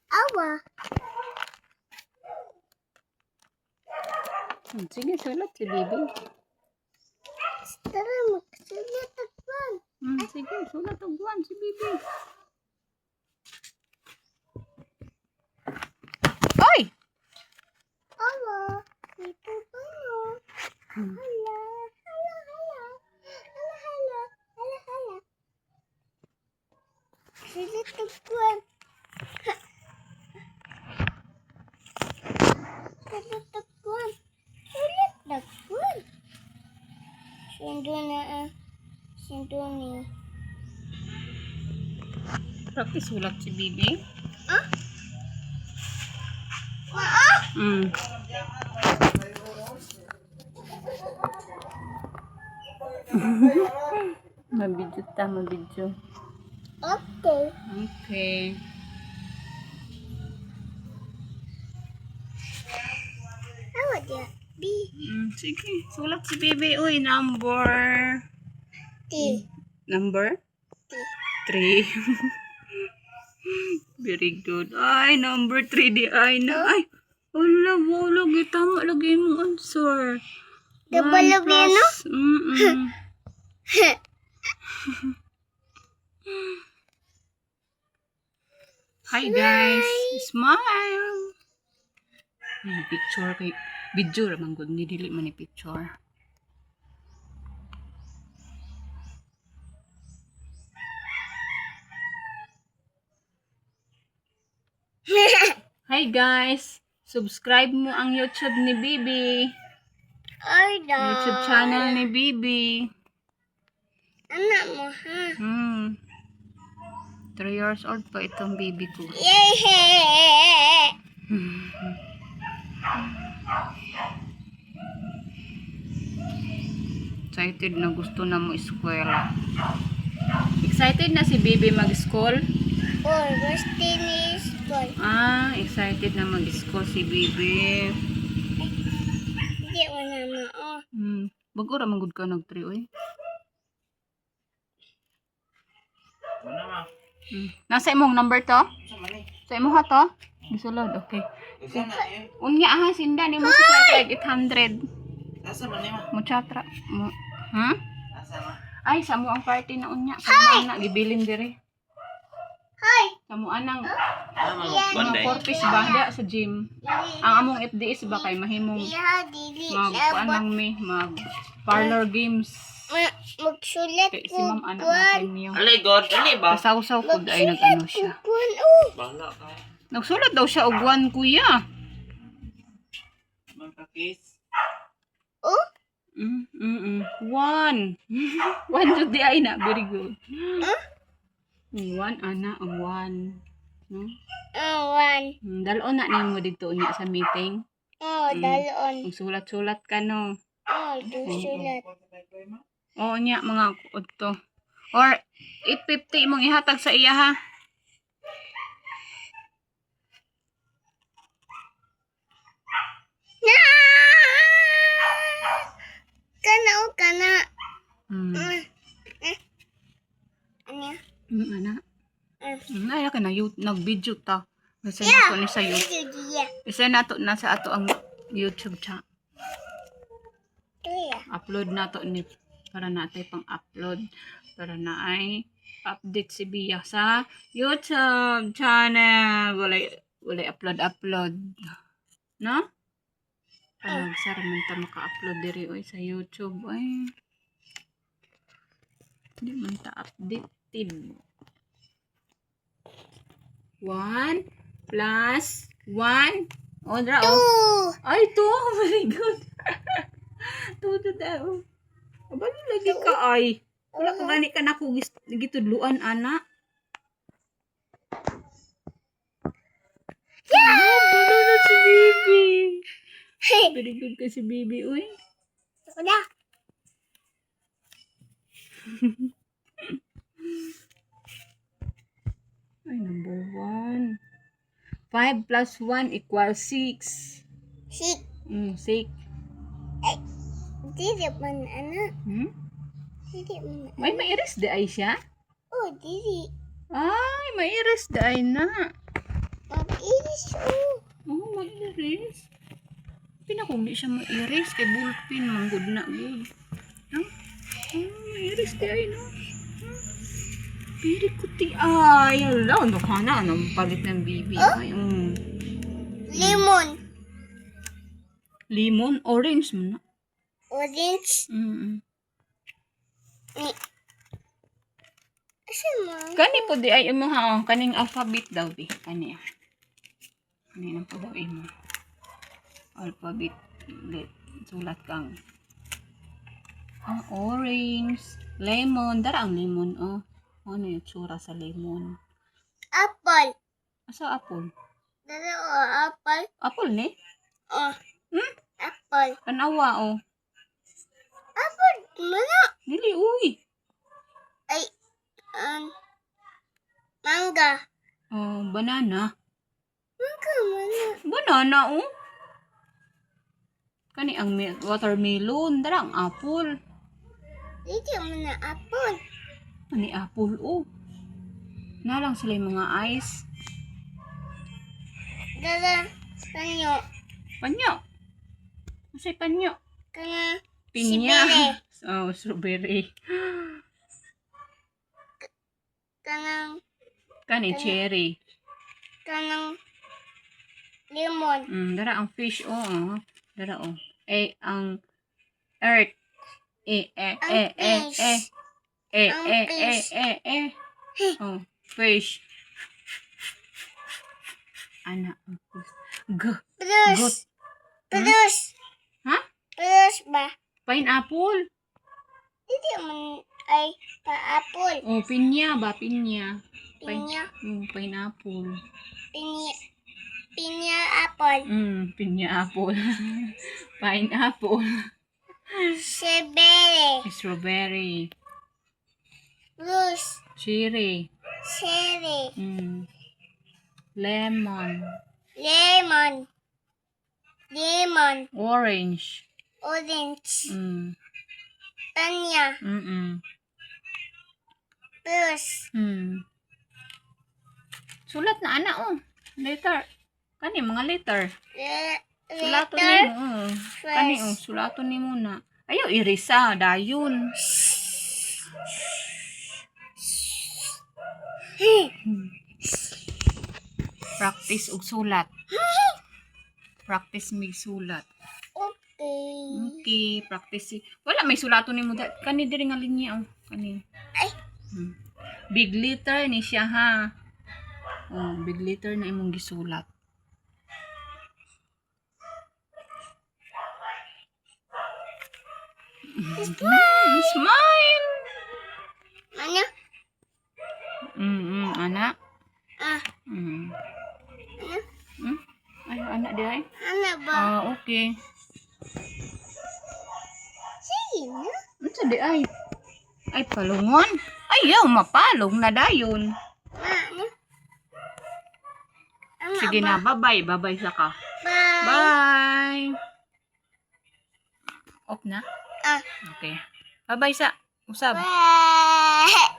Awa. Sige, sulat si Bibi. Tara, magsulat ako. Sige, sulat ang buwan si Bibi. Oy! Awa. Ito ba mo? Hala. Hala, hala. Hala, hala. Hala, hala. Sulat ako. Sulat ako. Sulat ako. Sindo na Sindo ni. Practice sulat si Bibi. Ah? Mabidyo ta, mabidyo. Okay. Okay. Awa dia. B. Sige, sulat si Bibi. Uy, number. T. Number? T. 3. Very good. Ay, number 3 di ay na. Ay, wala, wala. Tama lagi mo answer. Double One love yan, no? plus- Hi guys. Smile. May picture kay video ramang good ni dili man ni picture. Hi guys. Subscribe mo ang YouTube ni Bibi. Ay, da. YouTube channel ni Bibi. Anak mo, ha? 3 years old pa itong baby ko. Yay! Excited na gusto na mo eskwela. Excited na si Bibi mag-school? Or, gusto ni school. Excited na mag-school si Bibi. Hindi mo naman, oh. Bago ra magud ka nag-3 oy. Nasa imong number to? Sa imo ha to? Gisulod, okay. Unya aha sinda ni mo sa like 800. Asa man ni ma? Mo chatra. Ha? Asa ma? Ay, sa mo ang party na unya. Sa na gibilin dire. Hi! Sa mo anang Mga mga 4 piece ba da sa gym. Ang among FDS ba kay mahimong Diha, dili. mag mag parlor games. Magsulat Kay si ko. Ma'am Ana natin niyo. alay god, ali ba? Pasaw-saw ko ay nag-ano siya. Kun, oh. Bala ka. Nagsulat daw siya og 1 kuya. Magka-kiss. Oh? 1. 1 jud di ay na, very good. 1 ana ang 1. No? Oh, one. Dalon na nimo dito unya sa meeting. Oh, dalon. Magsulat-sulat ka no. Oh, sulat. Oo niya mga to. Or 850 mong ihatag sa iya ha. Na! Kana o kana. Ano? Ana. Ay ka na nag-video ta. Kasi Yeah. nato ni sa YouTube. Video. Isa nato na sa ato ang YouTube cha. Ito ya. Upload nato ni para natay pang-upload para na ay update si Bia sa YouTube channel. Wala upload. No? Sara man ta maka-upload diri oy sa YouTube ay. Di man ta updated. 1 plus 1. Odra oh. Oh! Ay, 2. Very good. 2 to daw. Abali lagi ka ay. Wala ka gani ka na kung gitudluan, ana. Yeah! Na si Bibi. Hey! Very good ka si Bibi, uy. Ako na. Ay, number 1. 5 plus 1 equals 6. Si. 6. Dili man, anak. Hmm? Dili man. May mairis di ay siya? Oh, dili. Ay, may iris dahil na. Mag-iis, oh. Oh, may iris. Pinakuli siya may iris kay bulpin. Manggod na good. Huh? Oh, may iris dahil na. Piri kuti. Ay, ala. Ano ka na? Anong palit ng bibi? Ay, Lemon. Lemon, orange mo na. Orange. Asa mo? Kani po di ay imo ha. Kaning alphabet daw di. Kani. Kani po daw imo. Alphabet. Sulat kang. Orange. Lemon. Dara ang lemon, oh. Ano yung tsura sa lemon? Apple. Asa apple? Dali, oh, apple. Apple ni? Oh, Hmm? apple. Kanawa, oh. Apple, mana? Dili, uy. Ay, mangga. Oh, banana. Mangga, mana? Banana, oh. Kani ang watermelon. Dara ang apple. Dito mana apple. Ani apple, oh. Nalang sila yung mga ice. Dala, kanyo. Panyo. Masay panyo. Kana, Pinya. Strawberry. Oh, strawberry. kanang, Kani cherry. kanang lemon. Dara ang fish, oh. Dara, oh. Ang earth. Ang fish. Ang fish. Oh, fish. Ana, ang fish. Goat. Plus. Plus. Ha? Plus ba? Pineapple. Dito man ay pa-apple. Oh, pinya ba? Pinya. Pinya. Pineapple. Pinya. Pinya apple. Pinya apple. Pineapple. Strawberry. Strawberry. Plus. Cherry. Cherry. Lemon. Lemon. Lemon. Orange. Orange. Mm. Tanya. Plus. Sulat na ana, oh. Letter. Kani mga letter. Sulaton Letter. nimo. Kani, oh, sulaton nimo na. Ayo irisa dayon. Practice og sulat. Practice mig sulat. Okay. Okay, practice. Wala may sulaton nimo kani diri nga linya, oh. Kani. Ay. Big letter ni siya ha. Oh, big letter na imong gisulat. Smile. Ano? Anak. Ah. Ay, anak dia ay. Ano ba? Okay. Sino? Unsa di ay? Ay, palungon. Ayaw, mapalong na dayon. Ano? Ano Sige ba? na, bye-bye. Bye-bye sa ka. Bye. Bye. Off na? Ah. Okay. Bye-bye sa. Usab. Bye.